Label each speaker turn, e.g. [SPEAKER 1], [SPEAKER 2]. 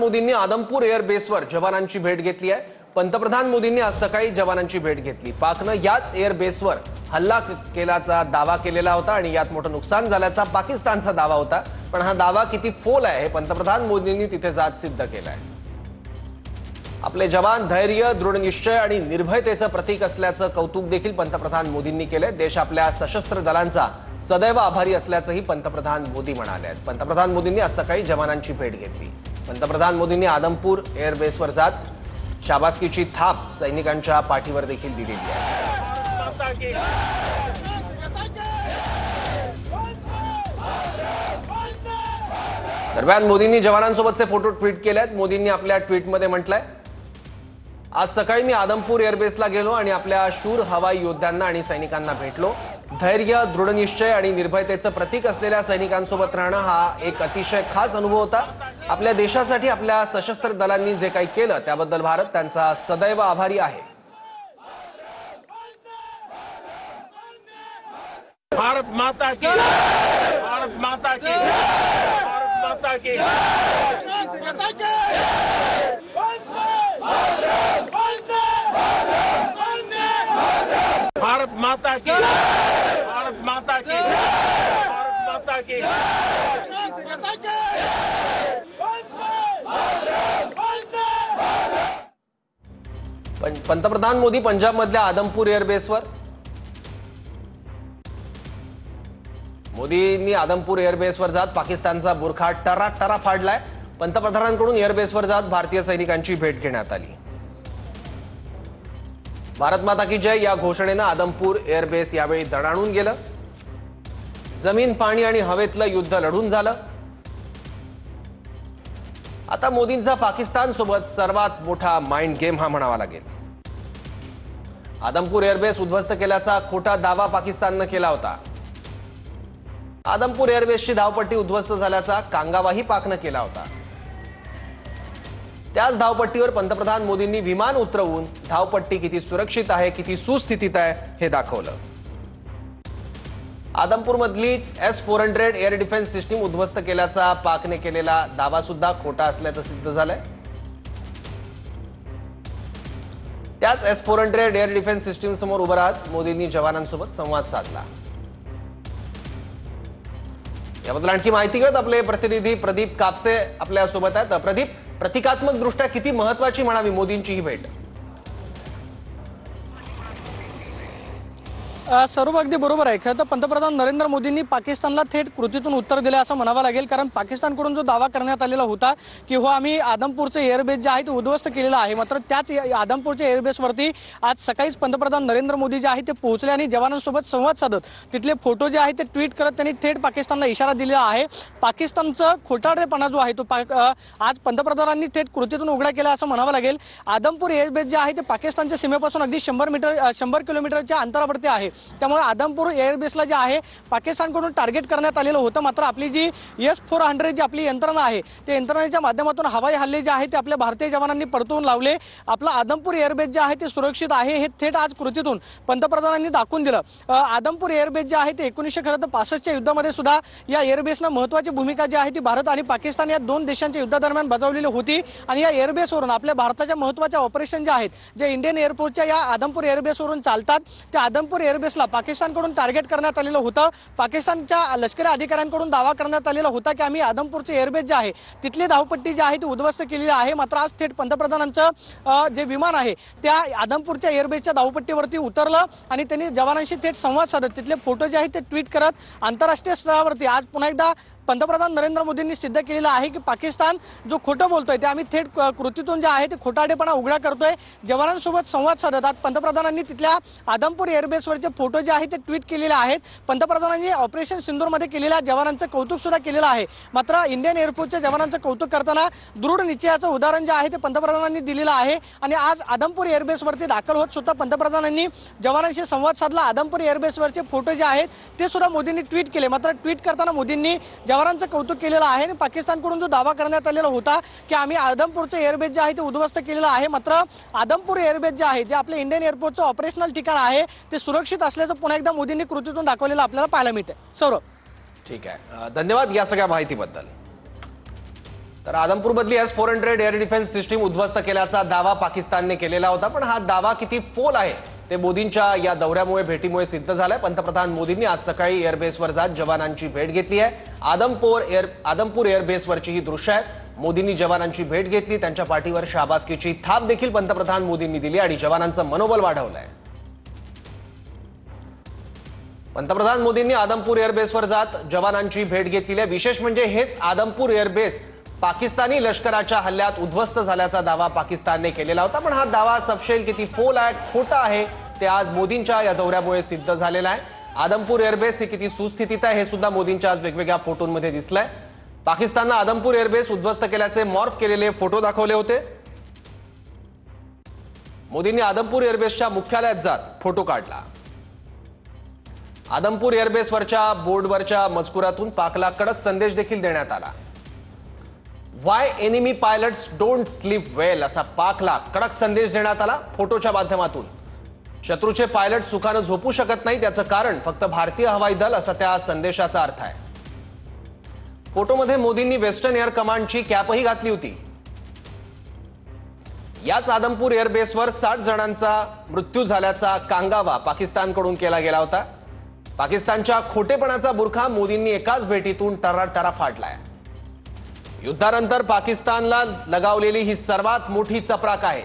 [SPEAKER 1] मोदींनी आदमपूर एअर बेसवर जवानांची भेट घेतली आहे। पंतप्रधान मोदींनी आज सकाळी जवानांची भेट घेतली। पाकनं याच एअर बेसवर हल्ला केल्याचा दावा केलेला होता आणि यात मोठं नुकसान झाल्याचा पाकिस्तानचा दावा होता। पण हा दावा किती फोल आहे हे पंतप्रधान मोदींनी तिथे जात सिद्ध केलाय। आपले जवान धैर्य, दृढनिश्चय आणि निर्भयतेचं प्रतीक असल्याचं कौतुक देखील पंतप्रधान मोदींनी केलंय। देश आपल्या सशस्त्र दलांचा सदैव आभारी असल्याचंही पंतप्रधान मोदी म्हणाले आहेत। पंतप्रधान मोदींनी आज सकाळी जवानांची भेट घेतली। पंतप्रधान मोदींनी आदमपूर एअर बेसवर जात शाबासकीची थाप सैनिकांच्या पाठीवर देखील दिलेली आहे। दरम्यान मोदींनी जवानांसोबतचे फोटो ट्विट केले आहेत। मोदींनी आपल्या ट्विटमध्ये म्हटलंय, आज सकाळी मी आदमपूर एअरबेसला गेलो आणि आपल्या शूर हवाई योद्ध्यांना आणि सैनिकांना भेटलो। धैर्य, दृढनिश्चय आणि निर्भयतेचं प्रतीक असलेल्या सैनिकांसोबत राहणं हा एक अतिशय खास अनुभव होता। आपल्या देशासाठी आपल्या सशस्त्र दलांनी जे काही केलं त्याबद्दल भारत त्यांचा सदैव आभारी आहे।
[SPEAKER 2] भारत माता की, भारत माता की, भारत माता की, भारत माता की, भारत माता की, भारत माता की।
[SPEAKER 1] पंतप्रधान मोदी पंजाबमधल्या आदमपूर एअरबेसवर मोदींनी आदमपूर एअरबेसवर जात पाकिस्तानचा बुरखा टरा फाडलाय। पंतप्रधानांकडून एअरबेसवर जात भारतीय सैनिकांची भेट घेण्यात आली। भारत माता की जय या घोषणेनं आदमपूर एअरबेस यावेळी दणाणून गेलं। जमीन, पाणी आणि हवेतलं युद्ध लढून झालं। आता मोदींचा पाकिस्तान सोबत सर्वात मोठा माइंड गेम हा म्हणावा लागेल। आदमपूर एअरबेस उद्ध्वस्त केल्याचा खोटा दावा पाकिस्ताननं केला होता। आदमपूर एअरबेसची धावपट्टी उद्ध्वस्त झाल्याचा कांगावाही पाकनं केला होता। त्याच धावपट्टीवर पंतप्रधान मोदींनी विमान उतरवून धावपट्टी किती सुरक्षित आहे, किती सुस्थितीत आहे हे दाखवलं। आदमपूरमधली S-400 एअर डिफेन्स सिस्टीम उद्ध्वस्त केल्याचा पाकने केलेला दावा सुद्धा खोटा असल्याचं सिद्ध झालंय। त्याच S-400 एअर डिफेन्स सिस्टीम समोर उभं राहत मोदींनी जवानांसोबत संवाद साधला। याबद्दल आणखी माहिती घेत आपले प्रतिनिधी प्रदीप कापसे आपल्या सोबत आहेत। प्रदीप, प्रतिकात्मक दृष्ट्या किती महत्त्वाची म्हणावी मोदींची ही भेट?
[SPEAKER 3] सर्व अगदी बरोबर आहे। खरं तर पंतप्रधान नरेंद्र मोदींनी पाकिस्तानला थेट कृतीतून उत्तर दिले असं म्हणावं लागेल, कारण पाकिस्तानकडून जो दावा करण्यात आलेला होता की हो आम्ही आदमपूरचे एअरबेस जे आहे ते उद्ध्वस्त केलेलं आहे, मात्र त्याच आदमपूरच्या एअरबेसवरती आज सकाळीच पंतप्रधान नरेंद्र मोदी जे आहे ते पोहोचले आणि जवानांसोबत संवाद साधत तिथले फोटो जे आहे ते ट्विट करत त्यांनी थेट पाकिस्तानला इशारा दिलेला आहे। पाकिस्तानचा खोटारडेपणा जो आहे तो आज पंतप्रधानांनी थेट कृतीतून उघडा केला असं म्हणावं लागेल। आदमपूर एअरबेस जे आहे ते पाकिस्तानच्या सीमेपासून अगदी 100 किलोमीटरच्या अंतरावरती आहे। त्यामुळे आदमपूर एअरबेसला जे आहे पाकिस्तानकडून टार्गेट करण्यात आलेलं होतं, मात्र आपली जी S-400 जी आपली यंत्रणा आहे त्या यंत्रणेच्या माध्यमातून हवाई हल्ले जे आहे ते आपल्या भारतीय जवानांनी परतवून लावले। आपलं आदमपूर एअरबेस जे आहे ते सुरक्षित आहे हे थेट आज कृतीतून पंतप्रधानांनी दाखवून दिलं। आदमपूर एअरबेस जे आहे ते 1965च्या युद्धामध्ये सुद्धा या एअरबेसनं महत्त्वाची भूमिका जी आहे ती भारत आणि पाकिस्तान या दोन देशांच्या युद्धादरम्यान बजावलेली होती आणि या एअरबेसवरून आपल्या भारताच्या महत्त्वाच्या ऑपरेशन जे आहेत जे इंडियन एअरफोर्सच्या या आदमपूर एअरबेसवरून चालतात त्या आदमपूर एअरबेसला पाकिस्तानकडून टार्गेट करण्यात आलेलं होतं। पाकिस्तानच्या लष्करी अधिकाऱ्यांकडून दावा करण्यात आलेला होता की आम्ही आदमपूरचे एअरबेस जे आहे तिथली धावपट्टी जी आहे ती उद्ध्वस्त केलेली आहे, मात्र आज थेट पंतप्रधानांचं जे विमान आहे त्या आदमपूरच्या एअरबेसच्या धावपट्टीवरती उतरलं आणि त्यांनी जवानांशी थेट संवाद साधत तिथले फोटो जे आहेत ते ट्विट करत आंतरराष्ट्रीय स्तरावरती आज पुन्हा एकदा पंतप्रधान नरेंद्र मोदींनी सिद्ध केलेलं आहे की पाकिस्तान जो खोटं बोलतोय ते आम्ही थेट कृतीतून जे आहे ते खोटारडेपणा उघडा करतोय। जवानांसोबत संवाद साधत आज पंतप्रधानांनी तिथल्या आदमपूर एअरबेसवरचे फोटो जे आहेत ते ट्विट केलेले आहेत। पंतप्रधानांनी ऑपरेशन सिंदूरमध्ये केलेल्या जवानांचं कौतुक सुद्धा केलेलं आहे, मात्र इंडियन एअरफोर्सच्या जवानांचं कौतुक करताना दृढ निश्चयाचं उदाहरण जे आहे ते पंतप्रधानांनी दिलेलं आहे आणि आज आदमपूर एअरबेसवरती दाखल होत सुद्धा पंतप्रधानांनी जवानांशी संवाद साधला। आदमपूर एअरबेसवरचे फोटो जे आहेत ते सुद्धा मोदींनी ट्विट केले, मात्र ट्विट करताना मोदींनी जवानांचं कौतुक केलेलं आहे आणि पाकिस्तानकडून जो दावा करण्यात आलेला होता की आम्ही आदमपूरचे एअरबेस जे आहे ते उद्ध्वस्त केलेलं आहे, मात्र आदमपूर एअरबेस जे आहे ते आपले इंडियन एअरफोर्सचं ऑपरेशनल ठिकाण आहे ते सुरक्षित असल्याचं पुन्हा एकदा मोदींनी कृतीतून दाखवलेलं आपल्याला पाहायला मिळते। सौरभ,
[SPEAKER 1] ठीक आहे, धन्यवाद या सगळ्या माहितीबद्दल। तर आदमपूरमधली S-400 एअर डिफेन्स सिस्टीम उद्ध्वस्त केल्याचा दावा पाकिस्तानने केलेला होता, पण हा दावा किती फोल आहे ते मोदींच्या या दौऱ्यामुळे भेटीमुळे सिद्ध झालंय। पंतप्रधान मोदींनी आज सकाळी एअरबेसवर जात जवानांची भेट घेतली आहे। आदमपूर एअरबेसवरची ही दृश्य आहेत। मोदींनी जवानांची भेट घेतली, त्यांच्या पाठीवर शाबासकीची थाप देखील पंतप्रधान मोदींनी दिली आणि जवानांचं मनोबल वाढवलंय। पंतप्रधान मोदींनी आदमपूर एअरबेसवर जात जवानांची भेट घेतली आहे। विशेष म्हणजे हेच आदमपूर एअरबेस पाकिस्तानी लष्कराच्या हल्ल्यात उद्ध्वस्त झाल्याचा दावा पाकिस्तानने केलेला होता, पण हा दावा सपशेल किती फोल आहे, खोटा आहे ते आज मोदींच्या या दौऱ्यामुळे सिद्ध झालेलं आहे। आदमपूर एअरबेस हे किती सुस्थितीत आहे हे सुद्धा मोदींच्या आज वेगवेगळ्या फोटोंमध्ये दिसलंय। पाकिस्तानने आदमपूर एअरबेस उद्ध्वस्त केल्याचे मॉर्फ केलेले फोटो दाखवले होते। मोदींनी आदमपूर एअरबेसच्या मुख्यालयात जात फोटो काढला। आदमपूर एअरबेसवरच्या बोर्डवरच्या मजकुरातून पाकला कडक संदेश देखील देण्यात आला। Why enemy pilots don't sleep well असा पाकला कडक संदेश देण्यात आला फोटोच्या माध्यमातून। शत्रूचे पायलट सुखानं झोपू शकत नाही त्याचं कारण फक्त भारतीय हवाई दल असा त्या संदेशाचा अर्थ आहे। फोटोमध्ये मोदींनी वेस्टर्न एअर कमांडची कॅपही घातली होती। याच आदमपूर एअरबेसवर 60 जणांचा मृत्यू झाल्याचा कांगावा पाकिस्तानकडून केला गेला होता। पाकिस्तानच्या खोटेपणाचा बुरखा मोदींनी एकाच भेटीतून टराटरा फाडलाय। युद्धानंतर पाकिस्तानला लगावलेली ही सर्वात मोठी चपराक आहे।